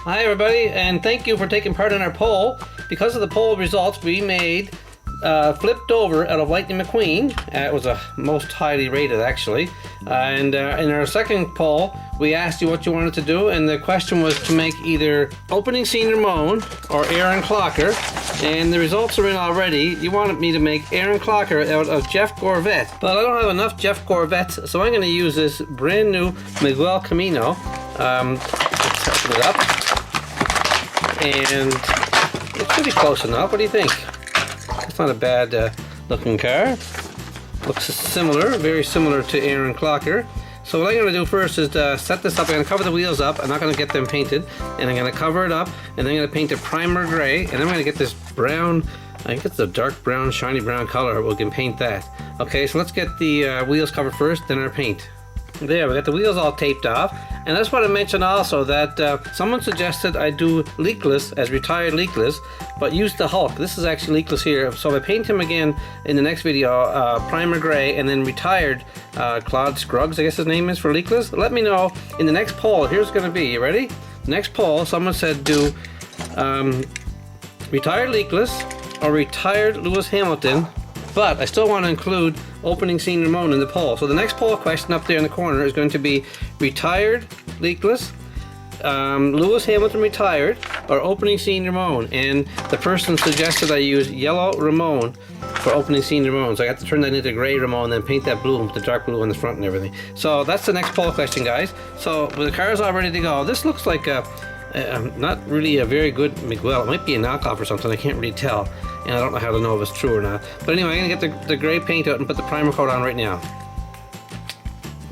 Hi everybody, and thank you for taking part in our poll. Because of the poll results, we made flipped over out of Lightning McQueen. It was a most highly rated actually. And in our second poll, we asked you what you wanted to do, and the question was to make either opening scene Ramone or Aaron Clocker. And the results are in already. You wanted me to make Aaron Clocker out of Jeff Gorvette, but I don't have enough Jeff Gorvettes, so I'm going to use this brand new Miguel Camino. Let's open it up. And it's pretty close enough. What do you think? It's not a bad looking car. Looks similar, very similar to Aaron Clocker. So what I'm going to do first is set this up. I'm going to cover the wheels up. I'm not going to get them painted. And I'm going to cover it up. And then I'm going to paint it primer gray. And then I'm going to get this brown, I think it's a dark brown, shiny brown color. We can paint that. Okay, so let's get the wheels covered first, then our paint. There, we got the wheels all taped off. And that's what I mentioned also, that someone suggested I do leakless as retired leakless, but use the Hulk. This is actually leakless here. So if I paint him again in the next video, primer gray, and then retired Claude Scruggs, I guess his name is, for leakless, let me know in the next poll. Here's going to be, you ready? Next poll, someone said do retired leakless or retired Lewis Hamilton, but I still want to include opening scene Ramone in the poll. So the next poll question up there in the corner is going to be retired leakless, Lewis Hamilton retired, or opening scene Ramone. And the person suggested I use yellow Ramone for opening scene Ramone. So I got to turn that into gray Ramone, then paint that blue with the dark blue on the front and everything. So that's the next poll question, guys. So the car's all ready to go. This looks like not really a very good Miguel. It might be a knockoff or something. I can't really tell. And I don't know how to know if it's true or not. But anyway, I'm going to get the gray paint out and put the primer coat on right now.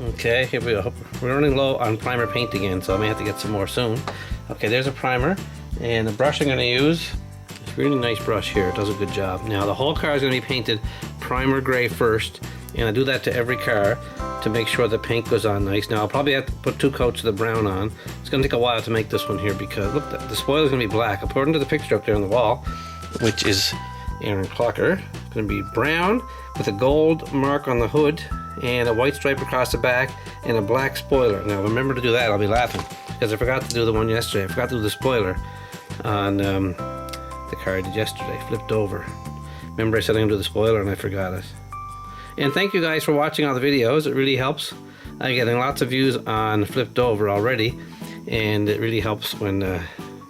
Okay, here we go. We're running low on primer paint again, so I may have to get some more soon. Okay, there's a primer. And the brush I'm going to use, it's a really nice brush here. It does a good job. Now, the whole car is going to be painted primer gray first. And I do that to every car to make sure the paint goes on nice. Now, I'll probably have to put 2 coats of the brown on. It's going to take a while to make this one here because, look, the spoiler is going to be black. According to the picture up there on the wall, which is Aaron Clocker, it's going to be brown with a gold mark on the hood and a white stripe across the back and a black spoiler. Now remember to do that, I'll be laughing because I forgot to do the one yesterday. I forgot to do the spoiler on the car I did yesterday, flipped over. Remember I said I'm going to do the spoiler and I forgot it. And thank you guys for watching all the videos. It really helps. I'm getting lots of views on flipped over already, and it really helps when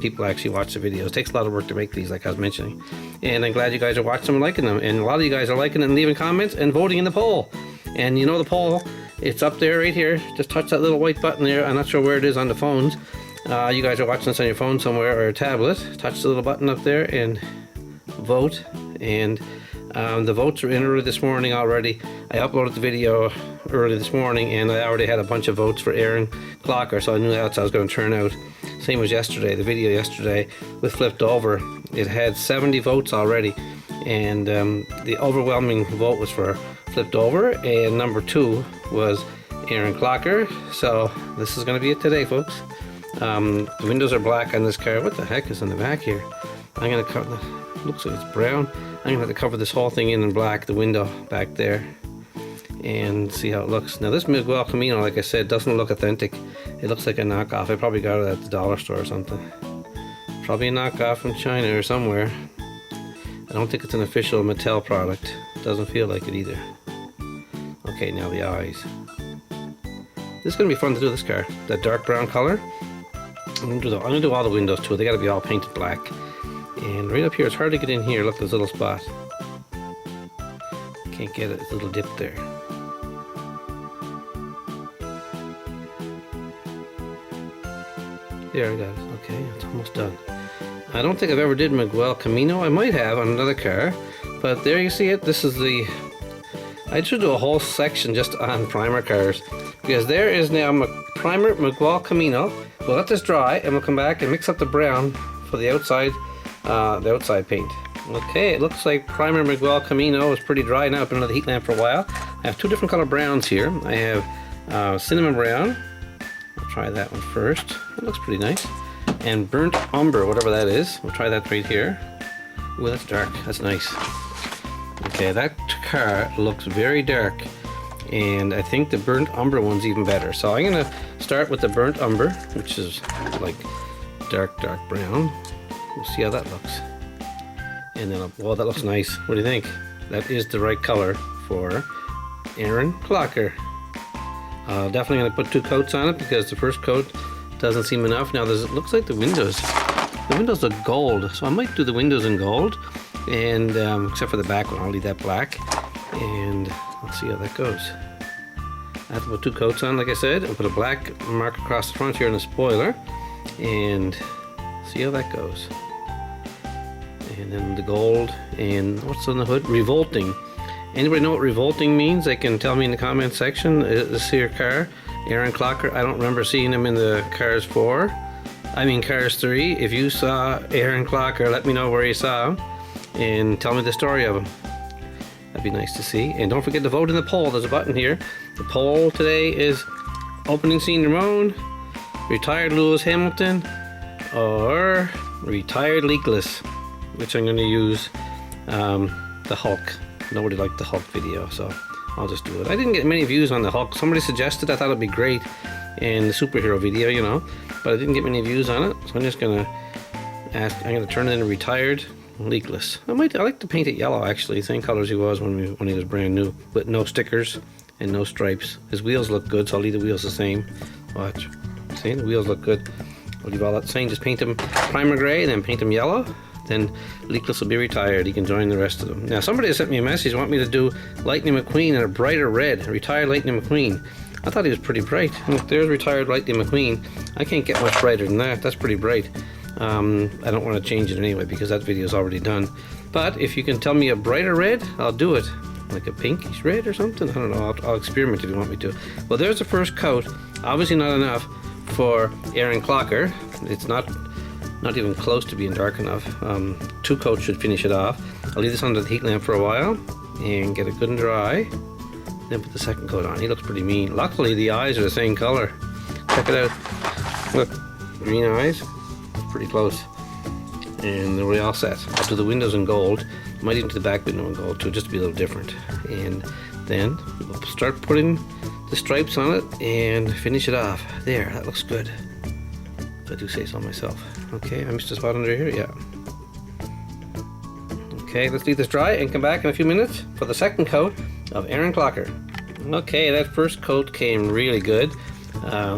people actually watch the videos. It takes a lot of work to make these, like I was mentioning. And I'm glad you guys are watching them and liking them. And a lot of you guys are liking and leaving comments and voting in the poll. And you know the poll, it's up there right here. Just touch that little white button there. I'm not sure where it is on the phones. You guys are watching this on your phone somewhere or a tablet. Touch the little button up there and vote. And the votes are in early this morning already. I uploaded the video early this morning and I already had a bunch of votes for Aaron Clocker, so I knew that's how it was going to turn out. Same as yesterday, the video yesterday with flipped over. It had 70 votes already, and the overwhelming vote was for flipped over, and number 2 was Aaron Clocker. So this is going to be it today, folks. The windows are black on this car. What the heck is in the back here? I'm going to cover, looks like it's brown. I'm going to have to cover this whole thing in black, the window back there, and see how it looks. Now this Miguel Camino, like I said, doesn't look authentic. It looks like a knockoff. I probably got it at the dollar store or something. Probably a knockoff from China or somewhere. I don't think it's an official Mattel product. Doesn't feel like it either. Okay, now the eyes. This is going to be fun to do, this car. That dark brown color. I'm going to do all the windows too. They got to be all painted black. And right up here, it's hard to get in here. Look, this little spot. Can't get it. It's a little dip there. There, I got it. Okay, it's almost done. I don't think I've ever did Miguel Camino. I might have on another car, but there you see it. This is the... I should do a whole section just on primer cars, because there is now primer Miguel Camino. We'll let this dry, and we'll come back and mix up the brown for the outside paint. Okay, it looks like primer Miguel Camino is pretty dry now. I've been under the heat lamp for a while. I have 2 different color browns here. I have cinnamon brown. I'll try that one first. It looks pretty nice. And burnt umber, whatever that is. We'll try that right here. Ooh, that's dark. That's nice. Okay, that car looks very dark, and I think the burnt umber one's even better. So I'm gonna start with the burnt umber, which is like dark brown. We'll see how that looks. And then, well, that looks nice. What do you think? That is the right color for Aaron Clocker. Definitely going to put 2 coats on it because the first coat doesn't seem enough. Now, it looks like the windows look gold, so I might do the windows in gold, and except for the back one, I'll leave that black, and I'll see how that goes. I have to put 2 coats on, like I said, and put a black mark across the front here in the spoiler, and see how that goes. And then the gold, and what's on the hood? Revolting. Anybody know what revolting means? They can tell me in the comment section. This here car, Aaron Clocker, I don't remember seeing him in the Cars 3. If you saw Aaron Clocker, let me know where you saw him and tell me the story of him. That'd be nice to see. And don't forget to vote in the poll. There's a button here. The poll today is opening scene Ramone, retired Lewis Hamilton, or retired Leakless, which I'm going to use the Hulk. Nobody liked the Hulk video, so I'll just do it. I didn't get many views on the Hulk. Somebody suggested, I thought it'd be great in the superhero video, you know, but I didn't get many views on it, so I'm just gonna turn it into retired Leakless. I like to paint it yellow, actually, same colors he was when he was brand new, but no stickers and no stripes. His wheels look good, so I'll leave the wheels the same. Watch, see, the wheels look good. I'll leave all that the same. Just paint them primer gray, then paint them yellow. Then Leakless will be retired. He can join the rest of them. Now, somebody has sent me a message, want me to do Lightning McQueen in a brighter red. Retired Lightning McQueen. I thought he was pretty bright. Look, there's retired Lightning McQueen. I can't get much brighter than that. That's pretty bright. I don't want to change it anyway because that video is already done. But if you can tell me a brighter red, I'll do it. Like a pinkish red or something. I don't know. I'll experiment if you want me to. Well, there's the first coat. Obviously not enough for Aaron Clocker. It's not even close to being dark enough. 2 coats should finish it off. I'll leave this under the heat lamp for a while and get it good and dry. Then put the second coat on. He looks pretty mean. Luckily, the eyes are the same color. Check it out. Look, green eyes. Pretty close. And then we're all set. I'll do the windows in gold. Might even do the back window in gold too, just to be a little different. And then we'll start putting the stripes on it and finish it off. There, that looks good. If I do say so myself. Okay, I missed a spot under here, yeah. Okay, let's leave this dry and come back in a few minutes for the second coat of Aaron Clocker. Okay, that first coat came really good.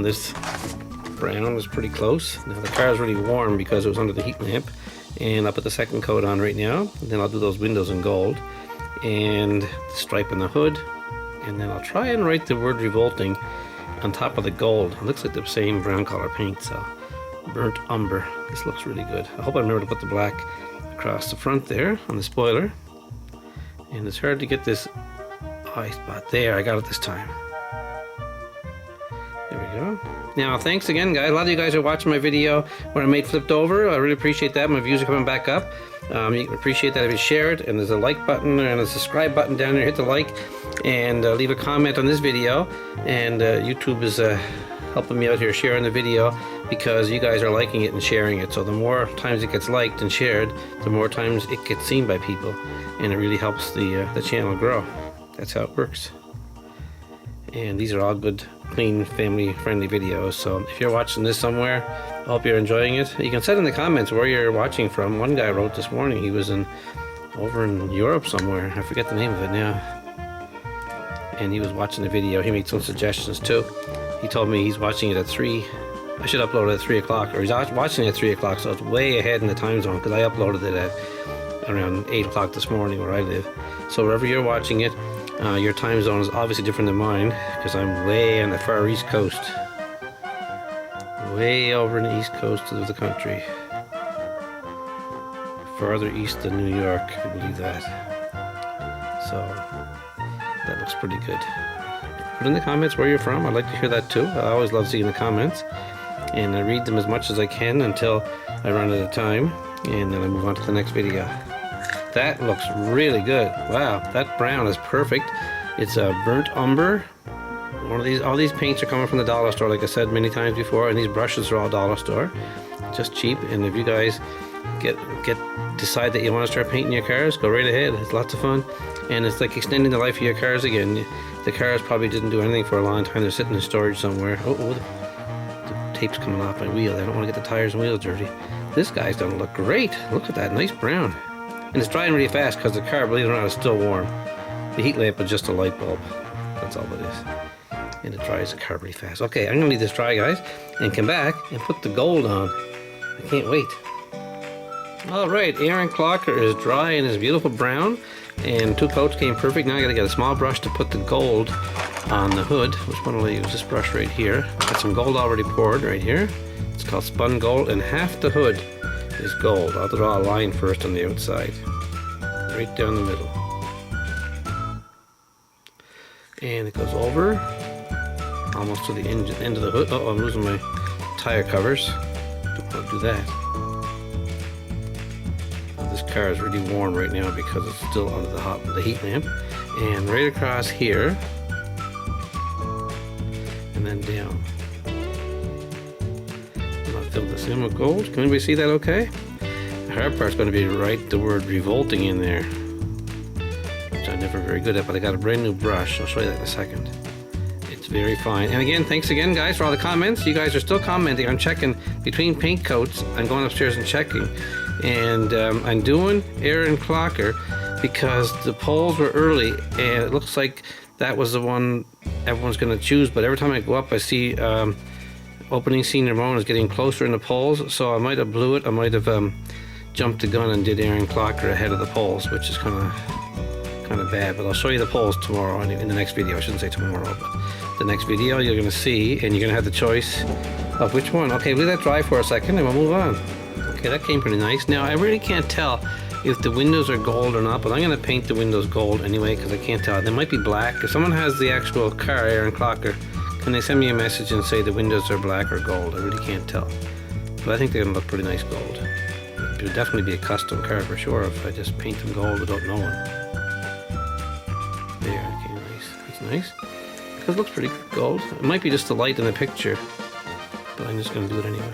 This brown was pretty close. Now the car is really warm because it was under the heat lamp. And I'll put the second coat on right now. And then I'll do those windows in gold. And the stripe in the hood. And then I'll try and write the word revolting on top of the gold. It looks like the same brown color paint, so burnt umber. This looks really good. I hope I remember to put the black across the front there on the spoiler. And it's hard to get this eye spot. There, I got it this time. There we go. Now, thanks again, guys. A lot of you guys are watching my video where I made flipped over. I really appreciate that. My views are coming back up. You can appreciate that if you share it. And there's a like button and a subscribe button down there. Hit the like and leave a comment on this video. And YouTube is helping me out here sharing the video because you guys are liking it and sharing it. So the more times it gets liked and shared, the more times it gets seen by people. And it really helps the channel grow. That's how it works. And these are all good, clean, family-friendly videos. So if you're watching this somewhere, I hope you're enjoying it. You can say in the comments where you're watching from. One guy wrote this morning he was over in Europe somewhere. I forget the name of it now. And he was watching the video. He made some suggestions too. He told me he's watching it at 3. I should upload it at 3 o'clock, or he's watching it at 3 o'clock, so it's way ahead in the time zone because I uploaded it at around 8 o'clock this morning where I live. So wherever you're watching it, your time zone is obviously different than mine because I'm way on the far east coast. Way over in the east coast of the country. Farther east than New York, I believe that. So, that looks pretty good. Put in the comments where you're from. I'd like to hear that too. I always love seeing the comments. And I read them as much as I can until I run out of time. And then I move on to the next video. That looks really good. Wow, that brown is perfect. It's a burnt umber. All these paints are coming from the dollar store, like I said many times before, and these brushes are all dollar store, just cheap. And if you guys decide that you want to start painting your cars, go right ahead. It's lots of fun, and it's like extending the life of your cars again. The cars probably didn't do anything for a long time. They're sitting in storage somewhere. Oh, the tape's coming off my wheel. I don't want to get the tires and wheels dirty. This guy's gonna look great. Look at that, nice brown. And it's drying really fast because the car, believe it or not, is still warm. The heat lamp is just a light bulb. That's all it is. And it dries the car really fast. Okay, I'm gonna leave this dry, guys, and come back and put the gold on. I can't wait. All right, Aaron Clocker is dry in his beautiful brown, and 2 coats came perfect. Now I gotta get a small brush to put the gold on the hood. Which one will I use? This brush right here. Got some gold already poured right here. It's called spun gold, and half the hood is gold. I'll draw a line first on the outside, right down the middle. And it goes over, almost to the end of the hood. Oh, I'm losing my tire covers. Don't want to do that. This car is really warm right now because it's still under the heat lamp. And right across here, and then down. And I'll fill this in with gold. Can anybody see that okay? The hard part's going to be write the word revolting in there, which I'm never very good at, but I got a brand new brush. I'll show you that in a second. It's very fine. And again, thanks again, guys, for all the comments. You guys are still commenting. I'm checking between paint coats. I'm going upstairs and checking. And I'm doing Aaron Clocker because the polls were early, and it looks like that was the one everyone's going to choose. But every time I go up, I see opening scene Ramone is getting closer in the polls. So I might have blew it. I might have jumped the gun and did Aaron Clocker ahead of the polls, which is kind of bad. But I'll show you the polls tomorrow in the next video. I shouldn't say tomorrow, but the next video you're going to see, and you're going to have the choice of which one. Okay, leave that dry for a second, and we'll move on. Okay, that came pretty nice. Now, I really can't tell if the windows are gold or not, but I'm going to paint the windows gold anyway because I can't tell. They might be black. If someone has the actual car, Aaron Clocker, can they send me a message and say the windows are black or gold? I really can't tell. But I think they're going to look pretty nice gold. It would definitely be a custom car for sure if I just paint them gold without knowing. There, okay, nice. That's nice. Because it looks pretty gold. It might be just the light in the picture, but I'm just going to do it anyway.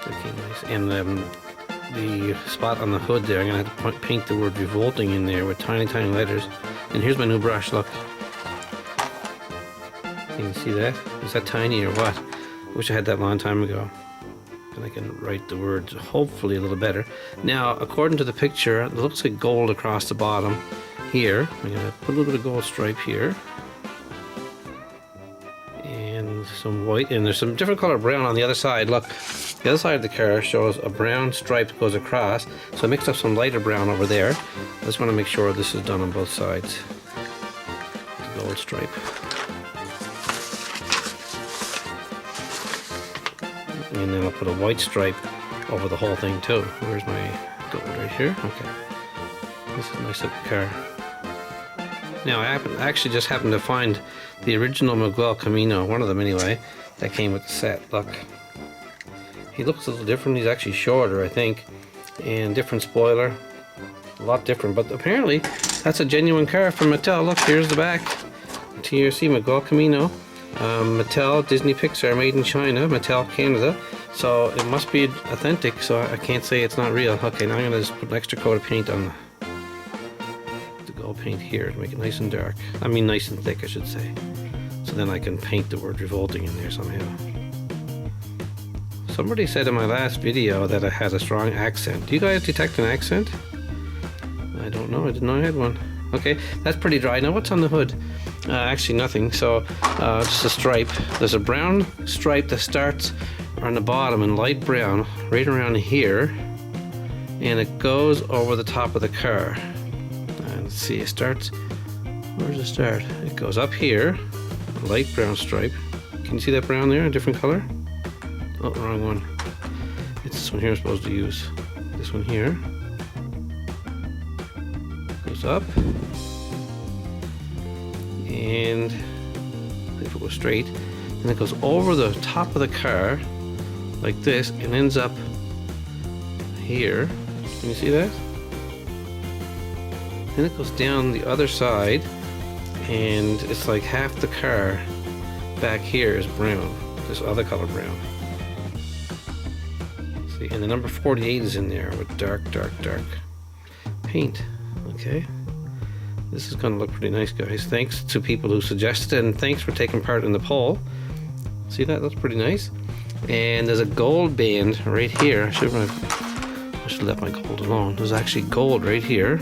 Okay, nice. And the spot on the hood there, I'm going to have to paint the word revolting in there with tiny, tiny letters. And here's my new brush, look. Can you see that? Is that tiny or what? I wish I had that a long time ago. And I can write the words hopefully a little better. Now, according to the picture, it looks like gold across the bottom here. I'm going to put a little bit of gold stripe here. And some white, and there's some different color brown on the other side. Look, the other side of the car shows a brown stripe that goes across. So I mixed up some lighter brown over there. I just want to make sure this is done on both sides. The gold stripe. And then I'll put a white stripe over the whole thing too. Where's my gold? Right here? Okay. This is a nice looking car. Now I actually just happened to find the original Miguel Camino, one of them anyway, that came with the set. Look. He looks a little different. He's actually shorter, I think. And different spoiler. A lot different. But apparently that's a genuine car from Mattel. Look, here's the back. TRC Miguel Camino. Mattel, Disney Pixar, made in China, Mattel, Canada. So it must be authentic, so I can't say it's not real. Okay, now I'm going to just put an extra coat of paint on the gold paint here to make it nice and dark. I mean nice and thick, I should say. So then I can paint the word revolting in there somehow. Somebody said in my last video that I had a strong accent. Do you guys detect an accent? I don't know, I didn't know I had one. Okay, that's pretty dry. Now what's on the hood? Actually nothing, so just a stripe. There's a brown stripe that starts on the bottom in light brown, right around here, and it goes over the top of the car. And let's see, it starts, where's it start? It goes up here, a light brown stripe. Can you see that brown there, a different color? Oh, wrong one. It's this one here I'm supposed to use. This one here. Goes up. And if it goes straight, and it goes over the top of the car like this and ends up here. Can you see that? Then it goes down the other side, and it's like half the car back here is brown, this other color brown. See, and the number 48 is in there with dark, dark, dark paint. Okay. This is going to look pretty nice, guys. Thanks to people who suggested it, and thanks for taking part in the poll. See that? That's pretty nice. And there's a gold band right here. I should let my gold alone. There's actually gold right here.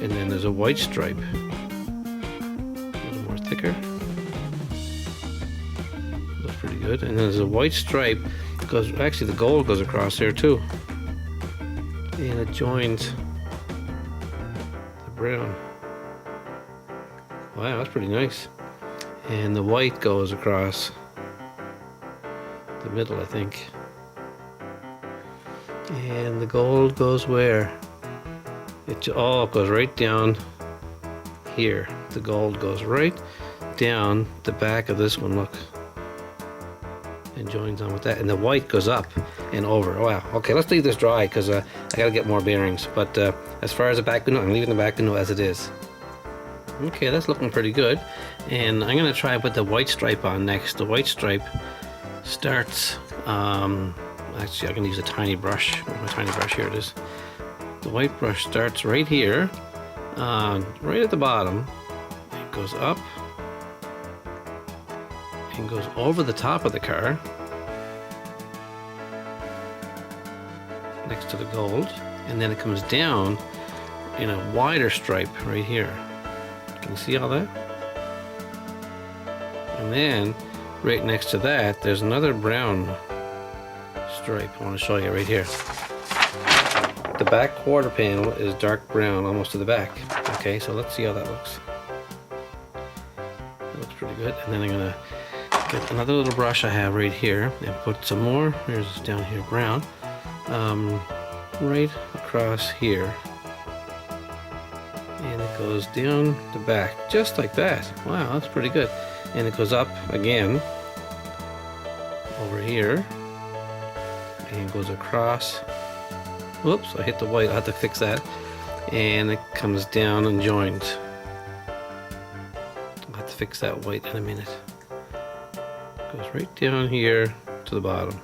And then there's a white stripe. A little more thicker. That's pretty good. And then there's a white stripe. Actually the gold goes across there too. And it joins the brown. Wow, that's pretty nice. And the white goes across the middle, I think. And the gold goes where? It all goes right down here. The gold goes right down the back of this one, look. And joins on with that. And the white goes up and over. Wow. Okay, let's leave this dry because I gotta get more bearings. But as far as the back window, I'm leaving the back window as it is. Okay, that's looking pretty good. And I'm gonna try put the white stripe on next. The white stripe starts, actually I can use a tiny brush. Where's my tiny brush? Here it is. The white brush starts right here, right at the bottom. It goes up and goes over the top of the car next to the gold, and then it comes down in a wider stripe right here. Can you see all that? And then right next to that there's another brown stripe. I want to show you right here. The back quarter panel is dark brown almost to the back. Okay, so let's see how that looks. That looks pretty good. And then I'm gonna get another little brush I have right here and put some more. Here's down here brown, right across here. And it goes down the back, just like that. Wow, that's pretty good. And it goes up again, over here, and goes across. Whoops, I hit the white, I'll have to fix that. And it comes down and joins. I'll have to fix that white in a minute. Goes right down here to the bottom.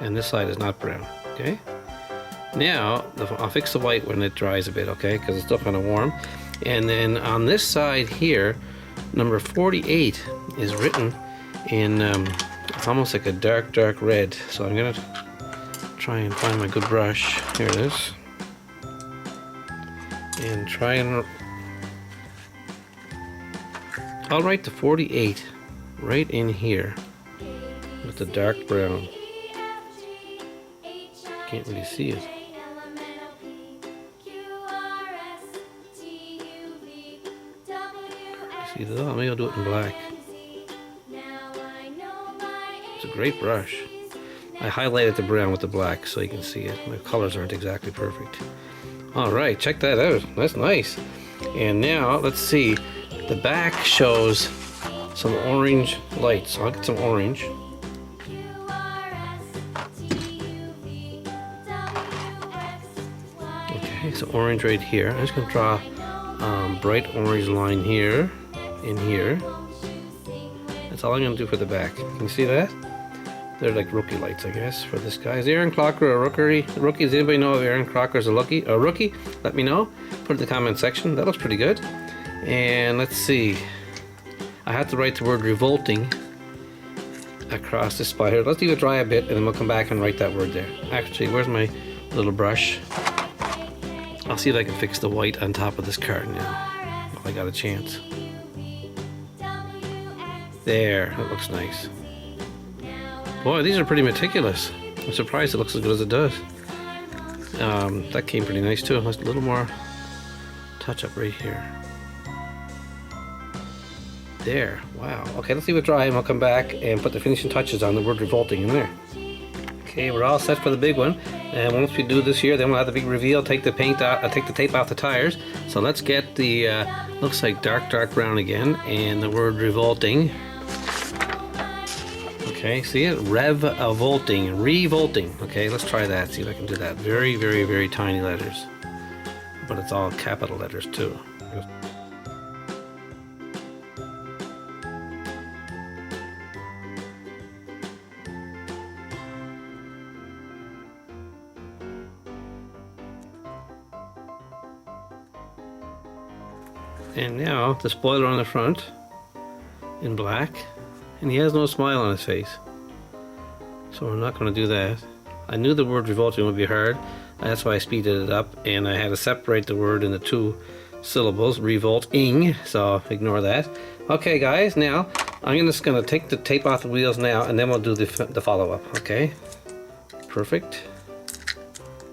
And this side is not brown, okay? Now, I'll fix the white when it dries a bit, okay? Because it's still kind of warm. And then on this side here, number 48 is written in, it's almost like a dark, dark red. So I'm gonna try and find my good brush. Here it is. And try and, I'll write the 48 right in here with the dark brown. Can't really see it. See that? Maybe I'll do it in black. It's a great brush. I highlighted the brown with the black so you can see it. My colors aren't exactly perfect. Alright, check that out. That's nice. And now, let's see. The back shows some orange lights. So I'll get some orange. Okay, so orange right here. I'm just going to draw a bright orange line here. In here. That's all I'm going to do for the back. Can you see that? They're like rookie lights, I guess, for this guy. Is Aaron Clocker a rookie? Does anybody know if Aaron Clocker is a rookie? Let me know. Put it in the comment section. That looks pretty good. And let's see. I have to write the word revolting across the spot here. Let's leave it dry a bit and then we'll come back and write that word there. Actually, where's my little brush? I'll see if I can fix the white on top of this card now. If I got a chance. There, that looks nice. Boy, these are pretty meticulous. I'm surprised it looks as good as it does. That came pretty nice too. Just a little more touch up right here. There, wow. Okay, let's leave it dry and we'll come back and put the finishing touches on the word revolting in there. Okay, we're all set for the big one. And once we do this here, then we'll have the big reveal, take the paint out, take the tape off the tires. So let's get the, looks like dark brown again, and the word revolting. Okay, see it? Revolting. Okay, let's try that, see if I can do that. Very, very, very tiny letters. But it's all capital letters too. And now the spoiler on the front in black, and he has no smile on his face. So we're not going to do that. I knew the word revolting would be hard. That's why I speeded it up, and I had to separate the word into 2 syllables, revolting, so ignore that. Okay guys, now I'm just going to take the tape off the wheels now, and then we'll do the follow-up, okay? Perfect.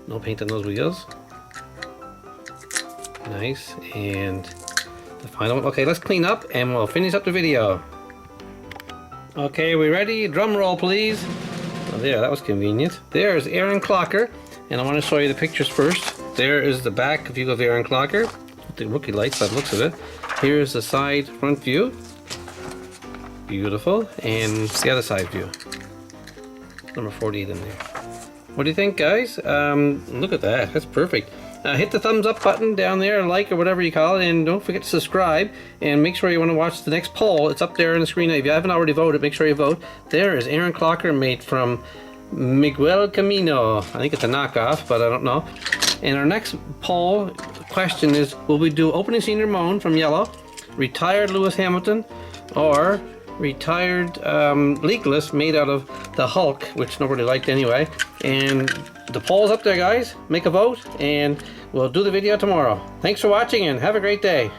No paint on those wheels. Nice, and the final one. Okay, let's clean up, and we'll finish up the video. Okay, we ready? Drum roll, please. Oh, there, that was convenient. There's Aaron Clocker, and I want to show you the pictures first. There is the back view of Aaron Clocker, with the rookie lights by the looks of it. Here's the side front view. Beautiful. And the other side view. Number 48 in there. What do you think, guys? Look at that. That's perfect. Hit the thumbs up button down there, like or whatever you call it, and don't forget to subscribe, and make sure you want to watch the next poll. It's up there on the screen. If you haven't already voted, make sure you vote. There is Aaron Clocker, made from Miguel Camino. I think it's a knockoff, but I don't know. And our next poll question is, will we do opening scene Ramone from yellow, retired Lewis Hamilton, or retired Legalist made out of the Hulk, which nobody liked anyway. And the poll's up there, guys. Make a vote, and we'll do the video tomorrow. Thanks for watching, and have a great day.